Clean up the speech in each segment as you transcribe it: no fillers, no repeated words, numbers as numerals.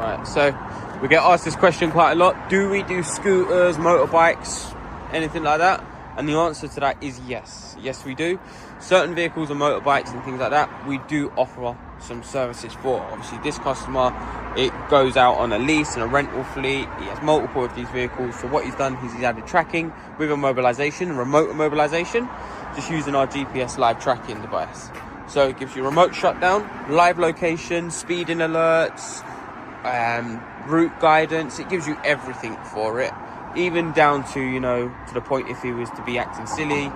Right, so we get asked this question quite a lot. Do we do scooters, motorbikes, anything like that? And the answer to that is yes. Yes, we do. Certain vehicles and motorbikes and things like that, we do offer some services for. Obviously, this customer, it goes out on a lease and a rental fleet. He has multiple of these vehicles. So what he's done is he's added tracking with Immobilisation, remote Immobilisation, just using our GPS live tracking device. So it gives you remote shutdown, live location, speeding alerts, route guidance. It gives you everything for it, even down to, you know, to the point if he was to be acting silly,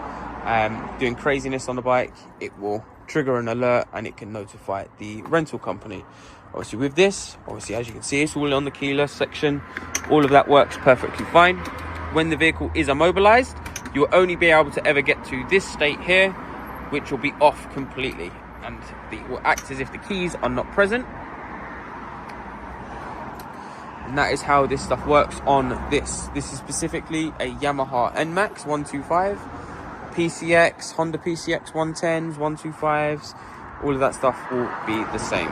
doing craziness on the bike, it will trigger an alert and it can notify the rental company. Obviously with this, obviously as you can see, it's all on the keyless section. All of that works perfectly fine. When the vehicle is immobilized, you will only be able to ever get to this state here, which will be off completely, and it will act as if the keys are not present. And that is how this stuff works on this. This is specifically a Yamaha NMAX 125, PCX, Honda PCX 110s, 125s, all of that stuff will be the same.